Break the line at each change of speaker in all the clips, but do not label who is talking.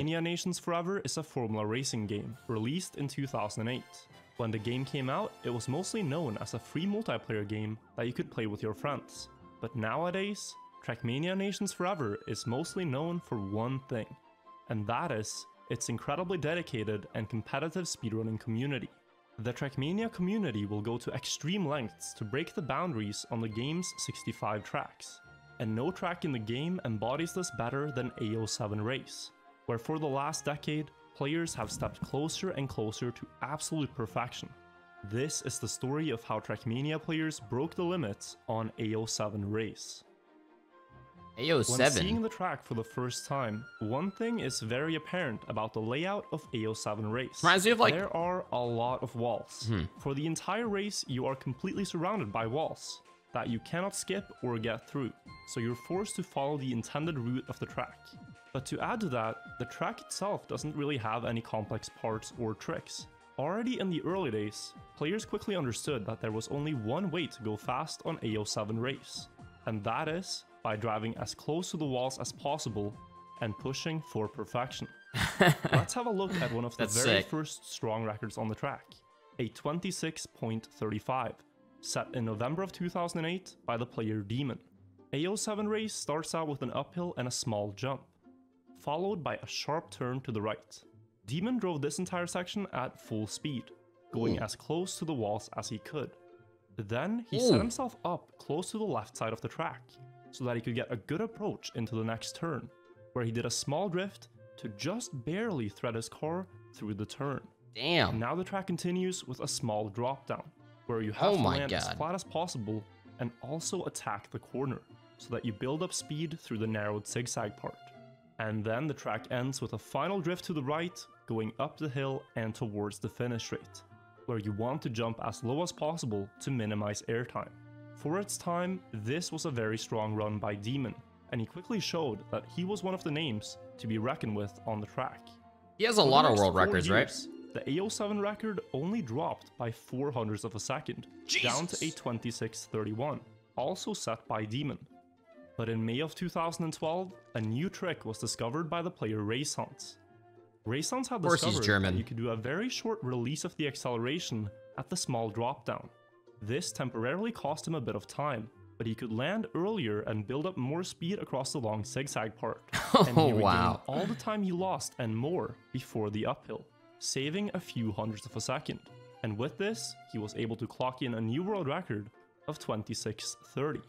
Trackmania Nations Forever is a Formula racing game, released in 2008. When the game came out, it was mostly known as a free multiplayer game that you could play with your friends. But nowadays, Trackmania Nations Forever is mostly known for one thing, and that is its incredibly dedicated and competitive speedrunning community. The Trackmania community will go to extreme lengths to break the boundaries on the game's 65 tracks, and no track in the game embodies this better than A07 Race, where for the last decade, players have stepped closer and closer to absolute perfection. This is the story of how Trackmania players broke the limits on A07 Race.
A07?
When seeing the track for the first time, one thing is very apparent about the layout of A07 Race.
Reminds me of like...
There are a lot of walls. For the entire race, you are completely surrounded by walls that you cannot skip or get through, so you're forced to follow the intended route of the track. But to add to that, the track itself doesn't really have any complex parts or tricks. Already in the early days, players quickly understood that there was only one way to go fast on A07 Race, and that is by driving as close to the walls as possible and pushing for perfection. Let's have a look at one of the very first strong records on the track, a 26.35, set in November of 2008 by the player Demon. A07 Race starts out with an uphill and a small jump, followed by a sharp turn to the right. Demon drove this entire section at full speed, going as close to the walls as he could. Then he set himself up close to the left side of the track, so that he could get a good approach into the next turn, where he did a small drift to just barely thread his car through the turn.
Damn.
Now the track continues with a small drop down, where you have to land as flat as possible and also attack the corner, so that you build up speed through the narrowed zigzag part. And then the track ends with a final drift to the right, going up the hill and towards the finish straight, where you want to jump as low as possible to minimize airtime. For its time, this was a very strong run by Demon, and he quickly showed that he was one of the names to be reckoned with on the track.
He has a lot of world records, right?
The A07 record only dropped by 0.04 of a second, down to a 26.31, also set by Demon. But in May of 2012, a new trick was discovered by the player Racehans. Racehans had discovered that you could do a very short release of the acceleration at the small drop down. This temporarily cost him a bit of time, but he could land earlier and build up more speed across the long zigzag part. And he regained all the time he lost and more before the uphill, saving a few hundredths of a second. And with this, he was able to clock in a new world record of 26.30.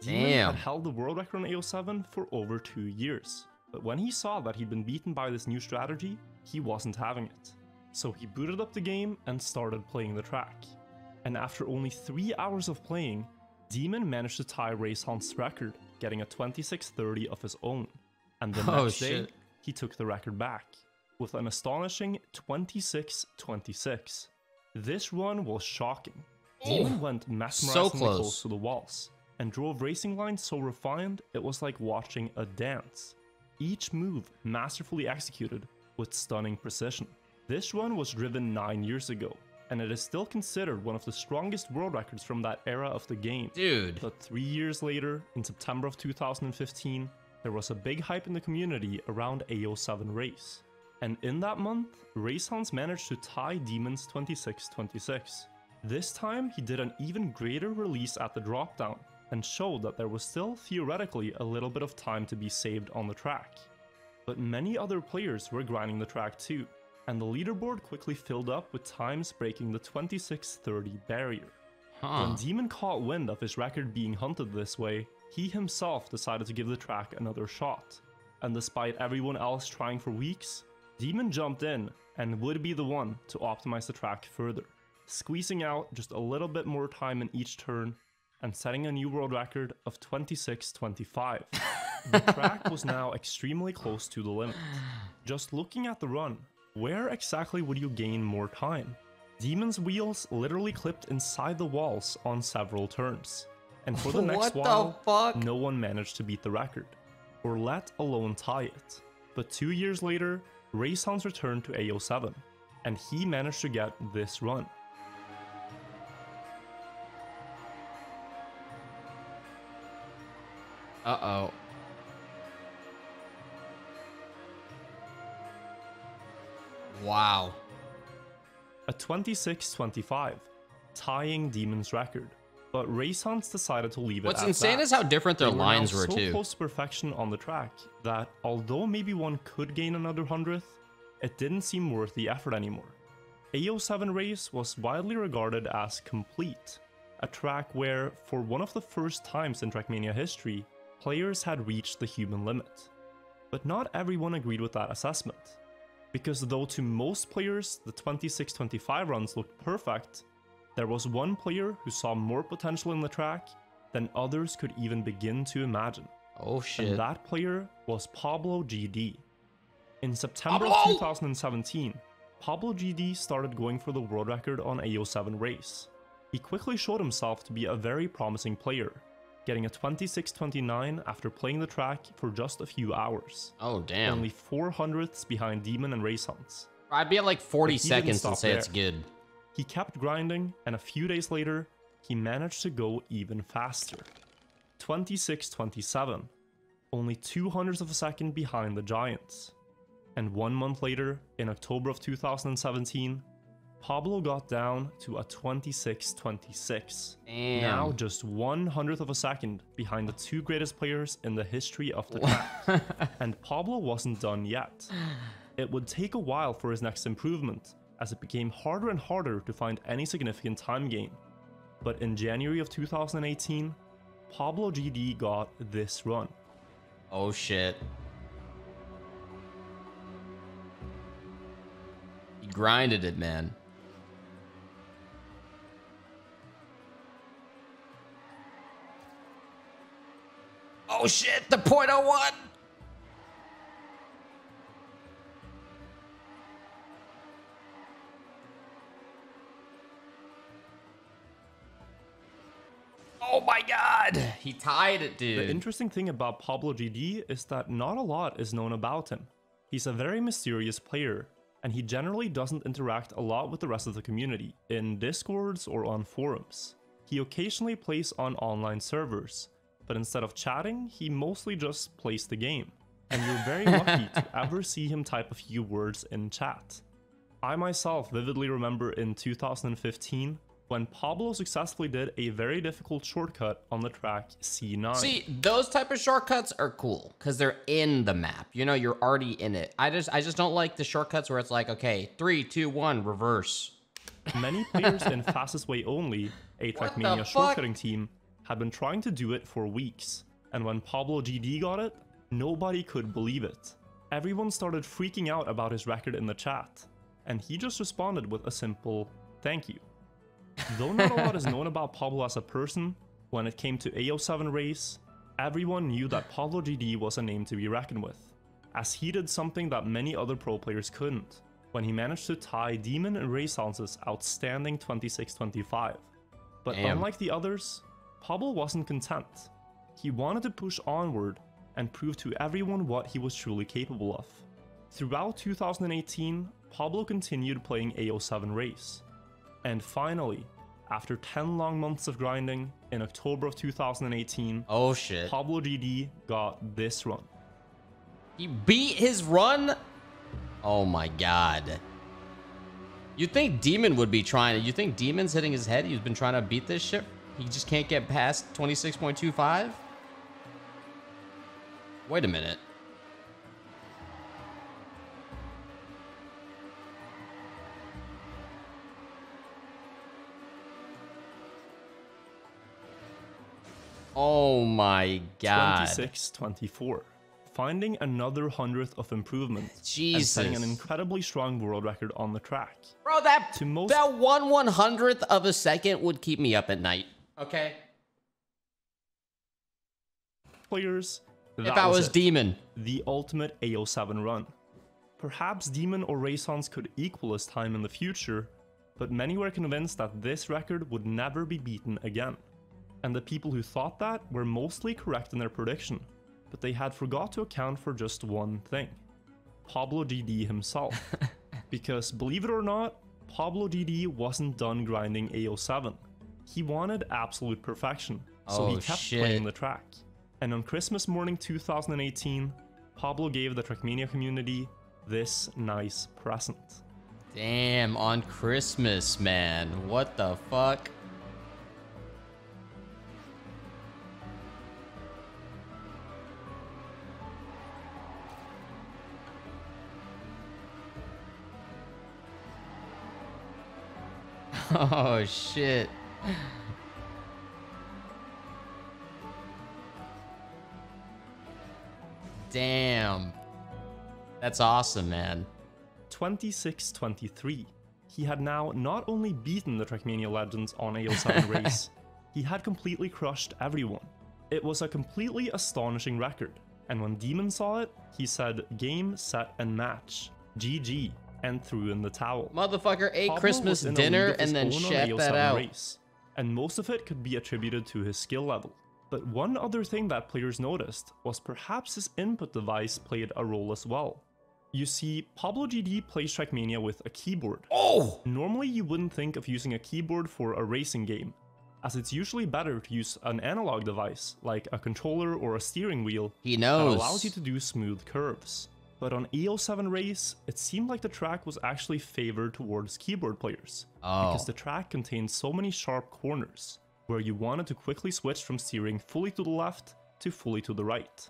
Demon had held the world record on A07 for over 2 years, but when he saw that he'd been beaten by this new strategy, he wasn't having it. So he booted up the game and started playing the track. And after only 3 hours of playing, Demon managed to tie Racehunt's record, getting a 26.30 of his own. And the next day, he took the record back, with an astonishing 26.26. This run was shocking. Demon went mesmerizingly close to the walls, and drove racing lines so refined it was like watching a dance. Each move masterfully executed with stunning precision. This run was driven 9 years ago, and it is still considered one of the strongest world records from that era of the game.
Dude.
But 3 years later, in September of 2015, there was a big hype in the community around A07 Race. And in that month, Racehounds managed to tie Demon's 26.26. This time, he did an even greater release at the dropdown, and showed that there was still theoretically a little bit of time to be saved on the track. But many other players were grinding the track too, and the leaderboard quickly filled up with times breaking the 26.30 barrier. When Demon caught wind of his record being hunted this way, he himself decided to give the track another shot. And despite everyone else trying for weeks, Demon jumped in and would be the one to optimize the track further, squeezing out just a little bit more time in each turn and setting a new world record of 26.25. The track was now extremely close to the limit. Just looking at the run, where exactly would you gain more time? Demon's wheels literally clipped inside the walls on several turns, and for the next while, no one managed to beat the record, or let alone tie it. But 2 years later, Racehounds returned to A07, and he managed to get this run.
Wow.
A 26-25, tying Demon's record. But Raysons decided to leave it
What's
at
insane
that.
is how different their
They
lines
now
were
so
too.
close to perfection on the track that although maybe one could gain another 100th, it didn't seem worth the effort anymore. A07 race was widely regarded as complete, a track where, for one of the first times in Trackmania history, players had reached the human limit. But not everyone agreed with that assessment, because though to most players the 26-25 runs looked perfect, there was one player who saw more potential in the track than others could even begin to imagine.
Oh shit.
And that player was Pablo GD. In September of 2017, Pablo GD started going for the world record on A07 race. He quickly showed himself to be a very promising player, getting a 26-29 after playing the track for just a few hours.
Oh damn.
Only 400ths behind Demon and Raysons.
I'd be at like 40
But he didn't
seconds and
stop
say
there.
it's good.
He kept grinding, and a few days later, he managed to go even faster. 26-27, only 200ths of a second behind the Giants. And 1 month later, in October of 2017, Pablo got down to a 26-26.
Damn.
Now just 100th of a second behind the two greatest players in the history of the track. And Pablo wasn't done yet. It would take a while for his next improvement, as it became harder and harder to find any significant time gain. But in January of 2018, Pablo GD got this run.
Oh shit. He grinded it, man. Oh shit, the .01! Oh my god! He tied it, dude.
The interesting thing about Pablo GD is that not a lot is known about him. He's a very mysterious player, and he generally doesn't interact a lot with the rest of the community, in discords or on forums. He occasionally plays on online servers, but instead of chatting, he mostly just plays the game. And you're very lucky to ever see him type a few words in chat. I myself vividly remember in 2015, when Pablo successfully did a very difficult shortcut on the track C9.
See, those type of shortcuts are cool because they're in the map. You know, you're already in it. I just don't like the shortcuts where it's like, okay, 3, 2, 1, reverse.
Many players in Fastest Way Only, a Trackmania shortcutting team, had been trying to do it for weeks. And when Pablo GD got it, nobody could believe it. Everyone started freaking out about his record in the chat, and he just responded with a simple thank you. Though not a lot is known about Pablo as a person, when it came to A07 race, everyone knew that Pablo GD was a name to be reckoned with, as he did something that many other pro players couldn't, when he managed to tie Demon and Raysons' outstanding 26-25. But unlike the others, Pablo wasn't content. He wanted to push onward and prove to everyone what he was truly capable of. Throughout 2018, Pablo continued playing A07 race. And finally, after 10 long months of grinding, in October of 2018,
oh shit,
Pablo GD got this run.
He beat his run? Oh my god. You think Demon would be trying to, you think Demon's hitting his head? He's been trying to beat this shit? He just can't get past 26.25? Wait a minute. Oh my god.
26-24. Finding another 100th of improvement.
Jesus.
And setting an incredibly strong world record on the track.
Bro, that
To most
that 1/100th of a second would keep me up at night. Okay?
players,
If I was
it.
Demon.
The ultimate A07 run. Perhaps Demon or Raysons could equal his time in the future, but many were convinced that this record would never be beaten again. And the people who thought that were mostly correct in their prediction, but they had forgot to account for just one thing. Pablo GD himself. Because believe it or not, Pablo GD wasn't done grinding A07. He wanted absolute perfection, so he kept playing the track. And on Christmas morning 2018, Pablo gave the Trackmania community this nice present.
Damn, on Christmas, man. What the fuck? Oh, shit. Damn. That's awesome, man.
26-23. He had now not only beaten the Trackmania legends on A07 race, he had completely crushed everyone. It was a completely astonishing record, and when Demon saw it, he said game, set, and match. GG, and threw in the towel.
Motherfucker ate
Pablo
Christmas
was in a
dinner
league of his
and then
own on
shat that
A07
out.
race, and most of it could be attributed to his skill level. But one other thing that players noticed was perhaps his input device played a role as well. You see, Pablo GD plays Trackmania with a keyboard.
Oh!
Normally you wouldn't think of using a keyboard for a racing game, as it's usually better to use an analog device, like a controller or a steering wheel,
He
that
knows.
allows you to do smooth curves. But on A07 race, it seemed like the track was actually favored towards keyboard players, because the track contained so many sharp corners, where you wanted to quickly switch from steering fully to the left to fully to the right.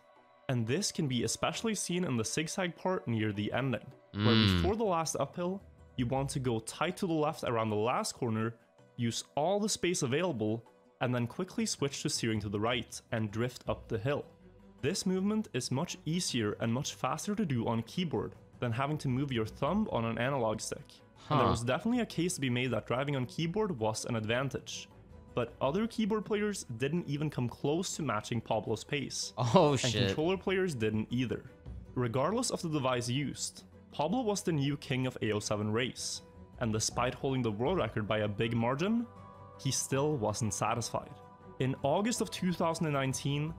And this can be especially seen in the zigzag part near the ending, where before the last uphill, you want to go tight to the left around the last corner, use all the space available, and then quickly switch to steering to the right and drift up the hill. This movement is much easier and much faster to do on keyboard than having to move your thumb on an analog stick. And there was definitely a case to be made that driving on keyboard was an advantage. But other keyboard players didn't even come close to matching Pablo's pace.
Oh,
And
shit.
controller players didn't either. Regardless of the device used, Pablo was the new king of A07 race, and despite holding the world record by a big margin, he still wasn't satisfied. In August of 2019,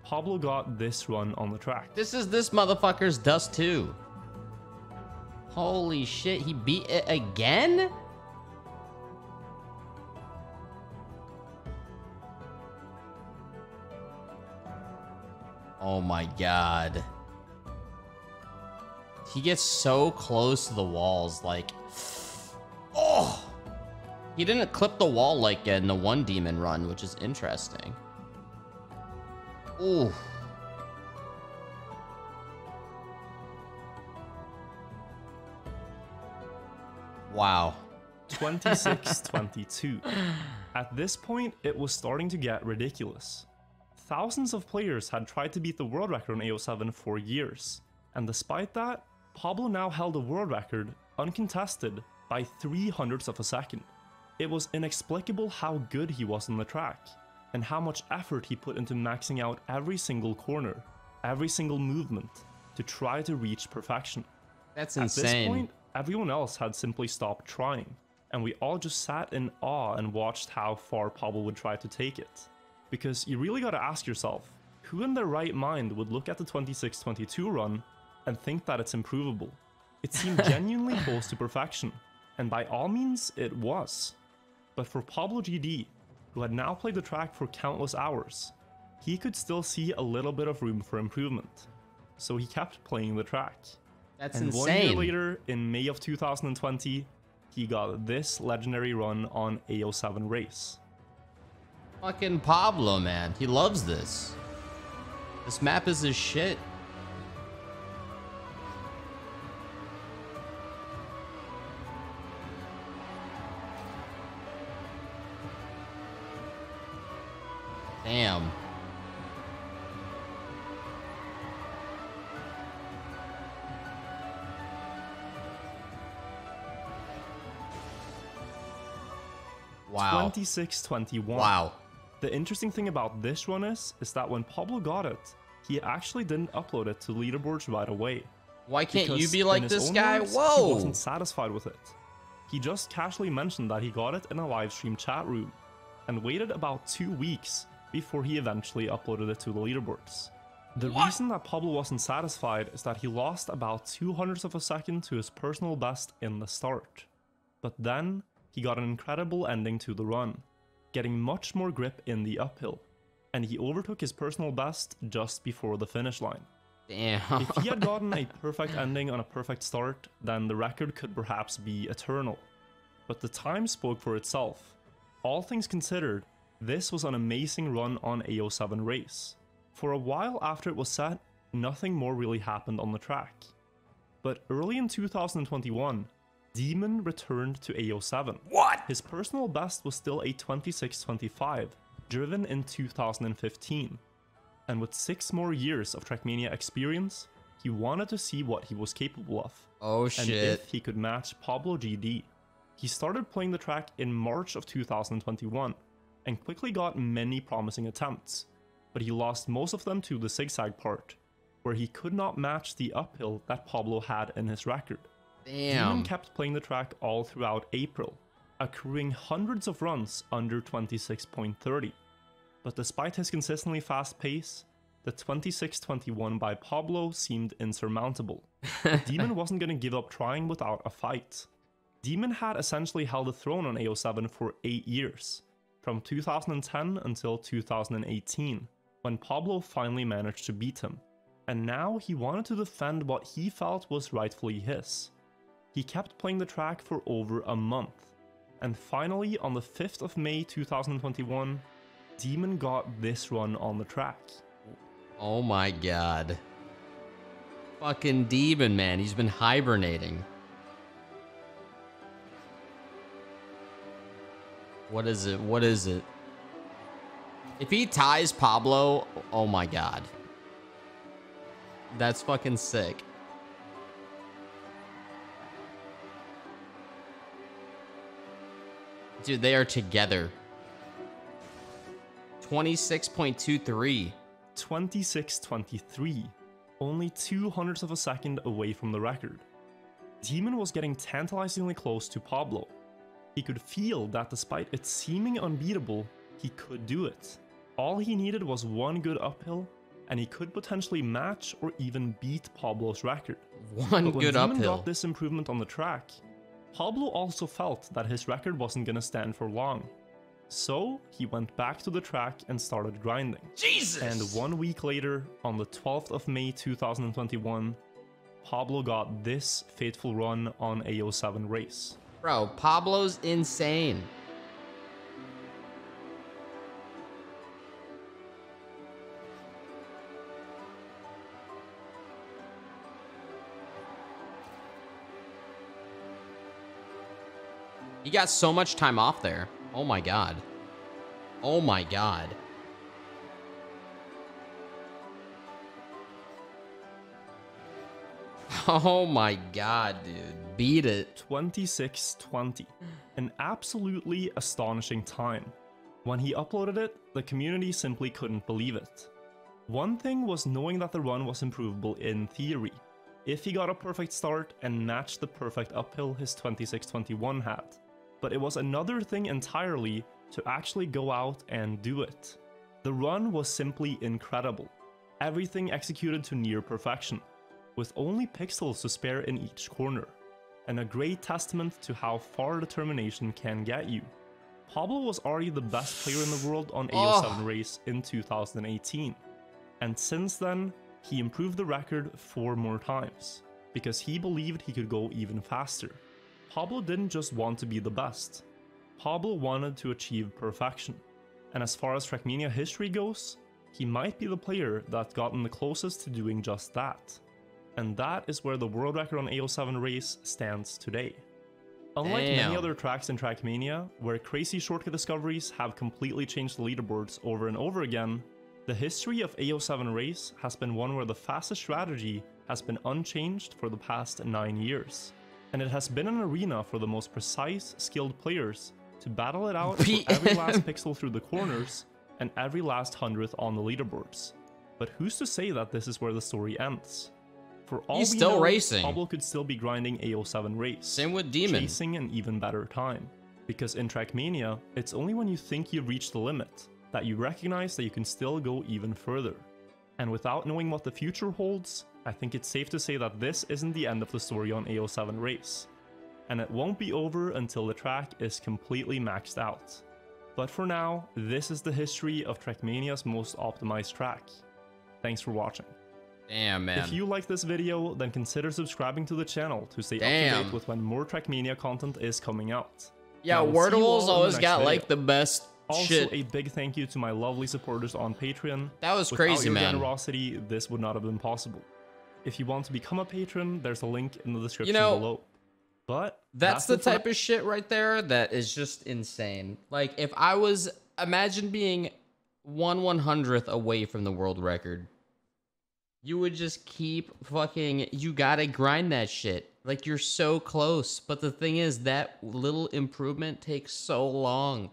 Pablo got this run on the track.
This is this motherfucker's dust too. Holy shit, he beat it again? Oh my god. He gets so close to the walls, like... Oh! He didn't clip the wall like in the one demon run, which is interesting. Ooh. Wow.
26-22. At this point, it was starting to get ridiculous. Thousands of players had tried to beat the world record on A07 for years, and despite that, Pablo now held the world record, uncontested, by 0.03 of a second. It was inexplicable how good he was on the track, and how much effort he put into maxing out every single corner, every single movement, to try to reach perfection.
That's
At this
insane.
point, everyone else had simply stopped trying, and we all just sat in awe and watched how far Pablo would try to take it. Because you really gotta ask yourself, who in their right mind would look at the 26-22 run and think that it's improvable? It seemed genuinely close to perfection, and by all means, it was. But for Pablo GD, who had now played the track for countless hours, he could still see a little bit of room for improvement. So he kept playing the track.
That's
And
insane.
1 year later, in May of 2020, he got this legendary run on A07 race.
Fucking Pablo, man. He loves this. This map is his shit. Damn. Wow.
26-21.
Wow.
The interesting thing about this run is that when Pablo got it, he actually didn't upload it to leaderboards right away.
Why can't you
Because
be
in
like
his
this
own
guy?
words, He
Whoa.
wasn't satisfied with it. He just casually mentioned that he got it in a live stream chat room, and waited about 2 weeks before he eventually uploaded it to the leaderboards. The reason that Pablo wasn't satisfied is that he lost about 0.02 of a second to his personal best in the start. But then, he got an incredible ending to the run, getting much more grip in the uphill, and he overtook his personal best just before the finish line.
Damn.
If he had gotten a perfect ending on a perfect start, then the record could perhaps be eternal. But the time spoke for itself. All things considered, this was an amazing run on A07 race. For a while after it was set, nothing more really happened on the track. But early in 2021, Demon returned to A07.
What?
His personal best was still a 26.25, driven in 2015. And with 6 more years of Trackmania experience, he wanted to see what he was capable of.
Oh
And
shit.
if he could match Pablo GD. He started playing the track in March of 2021, and quickly got many promising attempts, but he lost most of them to the zigzag part, where he could not match the uphill that Pablo had in his record. Demon
Damn.
kept playing the track all throughout April, accruing hundreds of runs under 26.30. But despite his consistently fast pace, the 26.21 by Pablo seemed insurmountable. Demon wasn't going to give up trying without a fight. Demon had essentially held the throne on A07 for 8 years, from 2010 until 2018, when Pablo finally managed to beat him. And now he wanted to defend what he felt was rightfully his. He kept playing the track for over a month, and finally on the 5th of May 2021, Demon got this run on the track.
Oh my god. Fucking Demon, man. He's been hibernating. What is it? What is it? If he ties Pablo, oh my god. That's fucking sick. Dude, they are together. 26.23.
26.23, only 200ths of a second away from the record. Demon was getting tantalizingly close to Pablo. He could feel that despite it seeming unbeatable, he could do it. All he needed was one good uphill, and he could potentially match or even beat Pablo's record.
One
But when
good
Demon
uphill.
got this improvement on the track, Pablo also felt that his record wasn't gonna stand for long. So he went back to the track and started grinding.
Jesus!
And 1 week later, on the 12th of May 2021, Pablo got this fateful run on A07 race.
Bro, Pablo's insane. He got so much time off there. Oh my god. Oh my god. Oh my god, dude. Beat it.
26:20, an absolutely astonishing time. When he uploaded it, the community simply couldn't believe it. One thing was knowing that the run was improvable in theory, if he got a perfect start and matched the perfect uphill his 26:21 had. But it was another thing entirely to actually go out and do it. The run was simply incredible, everything executed to near perfection, with only pixels to spare in each corner, and a great testament to how far determination can get you. Pablo was already the best player in the world on A07 race in 2018, and since then, he improved the record 4 more times, because he believed he could go even faster. Pablo didn't just want to be the best, Pablo wanted to achieve perfection, and as far as Trackmania history goes, he might be the player that's gotten the closest to doing just that. And that is where the world record on A07 race stands today. Unlike many other tracks in Trackmania, where crazy shortcut discoveries have completely changed the leaderboards over and over again, the history of A07 race has been one where the fastest strategy has been unchanged for the past 9 years. And it has been an arena for the most precise, skilled players to battle it out for every last pixel through the corners and every last 100th on the leaderboards. But who's to say that this is where the story ends? For all
He's
we
still
know,
racing.
Pablo could still be grinding A07 race,
Same with Demon.
chasing an even better time. Because in Trackmania, it's only when you think you've reached the limit that you recognize that you can still go even further. And without knowing what the future holds, I think it's safe to say that this isn't the end of the story on A07 race. And it won't be over until the track is completely maxed out. But for now, this is the history of Trackmania's most optimized track. Thanks for watching.
Damn, man.
If you like this video, then consider subscribing to the channel to stay up to date with when more Trackmania content is coming out.
Yeah,
Now, we'll see you all
Wordle's
in the
always
next
got
video.
like the best
Also,
shit.
a big thank you to my lovely supporters on Patreon.
That was
Without
crazy,
your
man.
generosity, this would not have been possible. If you want to become a patron, there's a link in the description
You know,
below. But
that's the
it for
type of shit right there that is just insane. Like, if I was, imagine being 1/100th away from the world record. You would just keep fucking, you gotta grind that shit. Like, you're so close. But the thing is, that little improvement takes so long.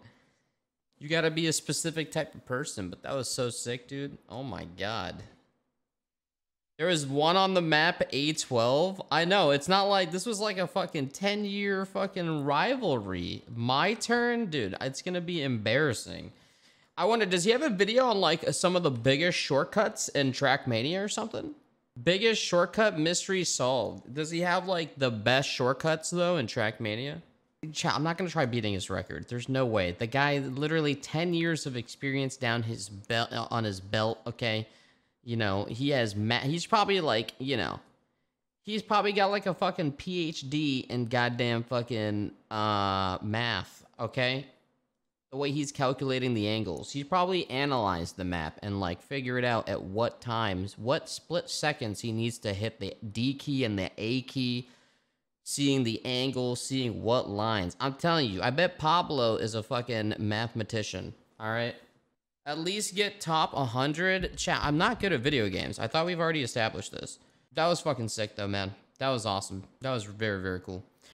You gotta be a specific type of person. But that was so sick, dude. Oh my god. There was one on the map, A12. I know, it's not like, this was like a fucking 10-year fucking rivalry. My turn? Dude, it's gonna be embarrassing. I wonder, does he have a video on like some of the biggest shortcuts in Trackmania or something? Biggest shortcut mystery solved. Does he have like the best shortcuts though in Trackmania? I'm not gonna try beating his record. There's no way. The guy literally 10 years of experience down his belt, on his belt. Okay, you know he has. He's probably like, you know, he's probably got like a fucking PhD in goddamn fucking math. Okay. The way he's calculating the angles. He's probably analyzed the map and like figured out at what times, what split seconds he needs to hit the D key and the A key, seeing the angle, seeing what lines. I'm telling you, I bet Pablo is a fucking mathematician. All right. At least get top 100. Chat, I'm not good at video games. I thought we've already established this. That was fucking sick though, man. That was awesome. That was very, very cool.